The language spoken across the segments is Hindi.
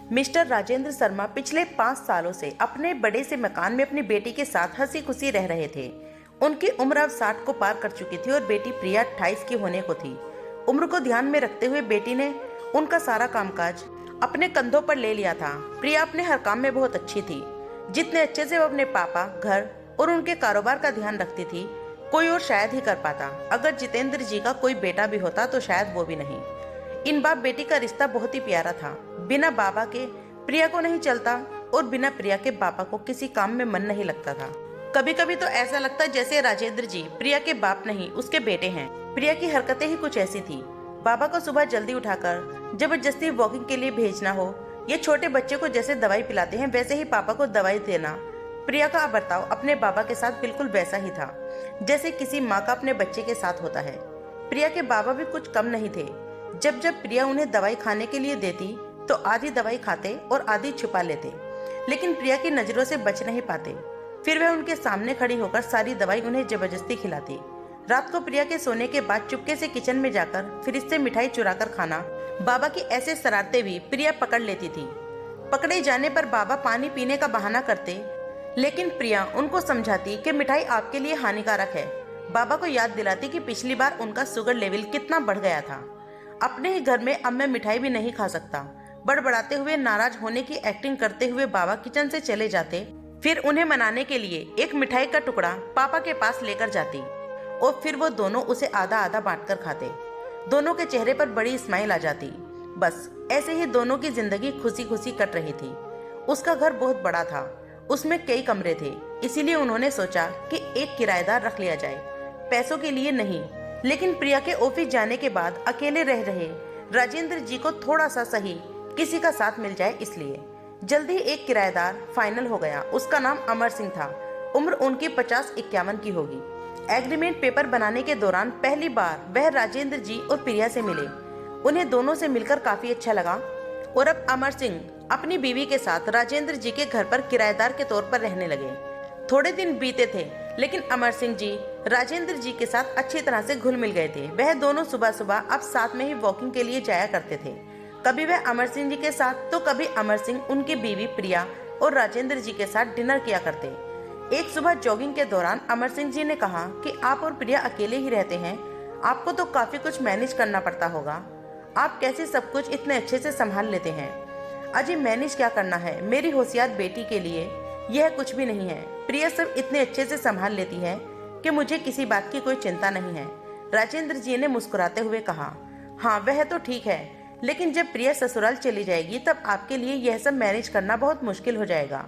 मिस्टर राजेंद्र शर्मा पिछले 5 सालों से अपने बड़े से मकान में अपनी बेटी के साथ हंसी खुशी रह रहे थे। उनकी उम्र अब 60 को पार कर चुकी थी और बेटी प्रिया 28 की होने को थी। उम्र को ध्यान में रखते हुए बेटी ने उनका सारा कामकाज अपने कंधों पर ले लिया था। प्रिया अपने हर काम में बहुत अच्छी थी। जितने अच्छे से वो अपने पापा, घर और उनके कारोबार का ध्यान रखती थी, कोई और शायद ही कर पाता। अगर जितेंद्र जी का कोई बेटा भी होता तो शायद वो भी नहीं। इन बाप बेटी का रिश्ता बहुत ही प्यारा था। बिना बाबा के प्रिया को नहीं चलता और बिना प्रिया के बाबा को किसी काम में मन नहीं लगता था। कभी कभी तो ऐसा लगता जैसे राजेंद्र जी प्रिया के बाप नहीं उसके बेटे हैं। प्रिया की हरकतें ही कुछ ऐसी थी। बाबा को सुबह जल्दी उठाकर जबरदस्ती वॉकिंग के लिए भेजना हो, ये छोटे बच्चे को जैसे दवाई पिलाते हैं वैसे ही पापा को दवाई देना। प्रिया का बर्ताव अपने बाबा के साथ बिल्कुल वैसा ही था जैसे किसी माँ का अपने बच्चे के साथ होता है। प्रिया के बाबा भी कुछ कम नहीं थे। जब जब प्रिया उन्हें दवाई खाने के लिए देती तो आधी दवाई खाते और आधी छुपा लेते, लेकिन प्रिया की नजरों से बच नहीं पाते। फिर वह उनके सामने खड़ी होकर सारी दवाई उन्हें जबरदस्ती खिलाती। रात को प्रिया के सोने के बाद चुपके से किचन में जाकर फ्रिज से मिठाई चुरा कर खाना। बाबा की ऐसे शरारतें भी प्रिया पकड़ लेती थी। पकड़े जाने पर बाबा पानी पीने का बहाना करते, लेकिन प्रिया उनको समझाती कि मिठाई आपके लिए हानिकारक है। बाबा को याद दिलाती कि पिछली बार उनका शुगर लेवल कितना बढ़ गया था। अपने ही घर में अब मैं मिठाई भी नहीं खा सकता। बड़बड़ाते हुए नाराज होने की एक्टिंग करते हुए बाबा किचन से चले जाते। फिर उन्हें मनाने के लिए एक मिठाई का टुकड़ा पापा के पास लेकर जाती और फिर वो दोनों उसे आधा आधा बांटकर खाते। दोनों के चेहरे पर बड़ी स्माइल आ जाती। बस ऐसे ही दोनों की जिंदगी खुशी खुशी कट रही थी। उसका घर बहुत बड़ा था, उसमें कई कमरे थे, इसीलिए उन्होंने सोचा कि एक किराएदार रख लिया जाए। पैसों के लिए नहीं, लेकिन प्रिया के ऑफिस जाने के बाद अकेले रह रहे राजेंद्र जी को थोड़ा सा सही किसी का साथ मिल जाए, इसलिए जल्दी एक किराएदार फाइनल हो गया। उसका नाम अमर सिंह था। उम्र उनकी 50-51 की होगी। एग्रीमेंट पेपर बनाने के दौरान पहली बार वह राजेंद्र जी और प्रिया से मिले। उन्हें दोनों से मिलकर काफी अच्छा लगा और अब अमर सिंह अपनी बीवी के साथ राजेंद्र जी के घर पर किराएदार के तौर पर रहने लगे। थोड़े दिन बीते थे, लेकिन अमर सिंह जी राजेंद्र जी के साथ अच्छी तरह से घुल मिल गए थे। वह दोनों सुबह सुबह अब साथ में ही वॉकिंग के लिए जाया करते थे। कभी वह अमर सिंह जी के साथ तो कभी अमर सिंह उनकी बीवी प्रिया और राजेंद्र जी के साथ डिनर किया करते। एक सुबह जॉगिंग के दौरान अमर सिंह जी ने कहा कि आप और प्रिया अकेले ही रहते हैं, आपको तो काफी कुछ मैनेज करना पड़ता होगा। आप कैसे सब कुछ इतने अच्छे से संभाल लेते हैं? अजी मैनेज क्या करना है, मेरी होशियार बेटी के लिए यह कुछ भी नहीं है। प्रिया सब इतने अच्छे से संभाल लेती है कि मुझे किसी बात की कोई चिंता नहीं है। राजेंद्र जी ने मुस्कुराते हुए कहा, हाँ वह तो ठीक है, लेकिन जब प्रिया ससुराल चली जाएगी तब आपके लिए यह सब मैनेज करना बहुत मुश्किल हो जाएगा।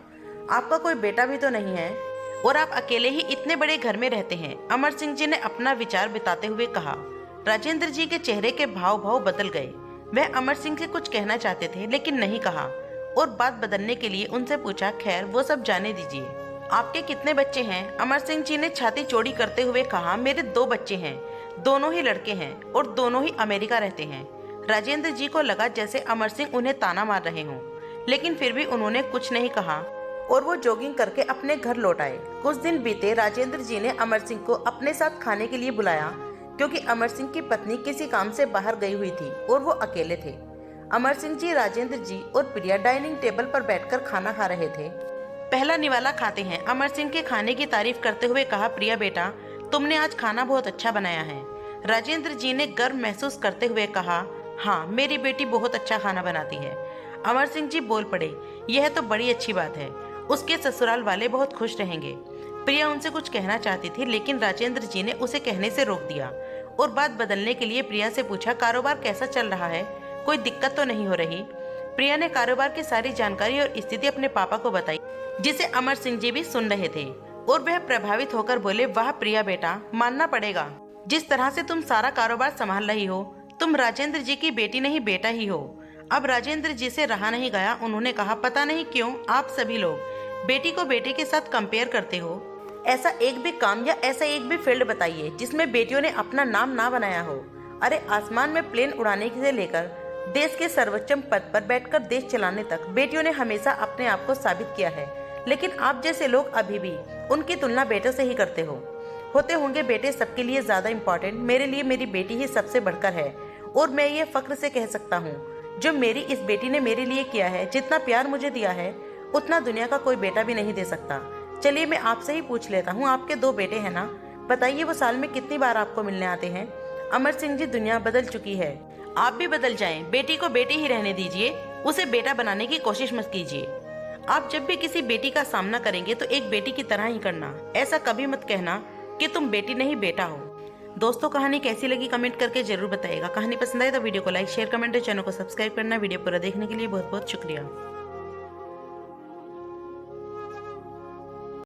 आपका कोई बेटा भी तो नहीं है और आप अकेले ही इतने बड़े घर में रहते हैं। अमर सिंह जी ने अपना विचार बताते हुए कहा। राजेंद्र जी के चेहरे के भाव भाव बदल गए। वह अमर सिंह से कुछ कहना चाहते थे लेकिन नहीं कहा और बात बदलने के लिए उनसे पूछा, खैर वो सब जाने दीजिए, आपके कितने बच्चे हैं? अमर सिंह जी ने छाती चौड़ी करते हुए कहा, मेरे 2 बच्चे हैं, दोनों ही लड़के हैं और दोनों ही अमेरिका रहते हैं। राजेंद्र जी को लगा जैसे अमर सिंह उन्हें ताना मार रहे हों, लेकिन फिर भी उन्होंने कुछ नहीं कहा और वो जॉगिंग करके अपने घर लौट आए। कुछ दिन बीते। राजेंद्र जी ने अमर सिंह को अपने साथ खाने के लिए बुलाया क्योंकि अमर सिंह की पत्नी किसी काम से बाहर गई हुई थी और वो अकेले थे। अमर सिंह जी, राजेंद्र जी और प्रिया डाइनिंग टेबल पर बैठकर खाना खा रहे थे। पहला निवाला खाते हैं। अमर सिंह के खाने की तारीफ करते हुए कहा, प्रिया बेटा तुमने आज खाना बहुत अच्छा बनाया है। राजेंद्र जी ने गर्व महसूस करते हुए कहा, हाँ मेरी बेटी बहुत अच्छा खाना बनाती है। अमर सिंह जी बोल पड़े, यह तो बड़ी अच्छी बात है, उसके ससुराल वाले बहुत खुश रहेंगे। प्रिया उनसे कुछ कहना चाहती थी लेकिन राजेंद्र जी ने उसे कहने से रोक दिया और बात बदलने के लिए प्रिया से पूछा, कारोबार कैसा चल रहा है, कोई दिक्कत तो नहीं हो रही? प्रिया ने कारोबार की सारी जानकारी और स्थिति अपने पापा को बताई, जिसे अमर सिंह जी भी सुन रहे थे और वह प्रभावित होकर बोले, वाह प्रिया बेटा, मानना पड़ेगा, जिस तरह से तुम सारा कारोबार संभाल रही हो, तुम राजेंद्र जी की बेटी नहीं बेटा ही हो। अब राजेंद्र जी से रहा नहीं गया। उन्होंने कहा, पता नहीं क्यों आप सभी लोग बेटी को बेटे के साथ कंपेयर करते हो। ऐसा एक भी काम या ऐसा एक भी फील्ड बताइए जिसमें बेटियों ने अपना नाम ना बनाया हो। अरे आसमान में प्लेन उड़ाने से लेकर देश के सर्वोच्च पद पर बैठकर देश चलाने तक बेटियों ने हमेशा अपने आप को साबित किया है, लेकिन आप जैसे लोग अभी भी उनकी तुलना बेटों से ही करते हो। होते होंगे बेटे सबके लिए ज्यादा इम्पोर्टेंट, मेरे लिए मेरी बेटी ही सबसे बढ़कर है और मैं ये फक्र से कह सकता हूँ जो मेरी इस बेटी ने मेरे लिए किया है, जितना प्यार मुझे दिया है, उतना दुनिया का कोई बेटा भी नहीं दे सकता। चलिए मैं आपसे ही पूछ लेता हूँ, आपके 2 बेटे हैं ना, बताइए वो साल में कितनी बार आपको मिलने आते हैं? अमर सिंह जी, दुनिया बदल चुकी है, आप भी बदल जाएं। बेटी को बेटी ही रहने दीजिए, उसे बेटा बनाने की कोशिश मत कीजिए। आप जब भी किसी बेटी का सामना करेंगे तो एक बेटी की तरह ही करना। ऐसा कभी मत कहना कि तुम बेटी नहीं बेटा हो। दोस्तों, कहानी कैसी लगी कमेंट करके जरूर बताइएगा। कहानी पसंद आए तो वीडियो को लाइक शेयर कमेंट और चैनल को सब्सक्राइब करना। वीडियो पूरा देखने के लिए बहुत बहुत शुक्रिया।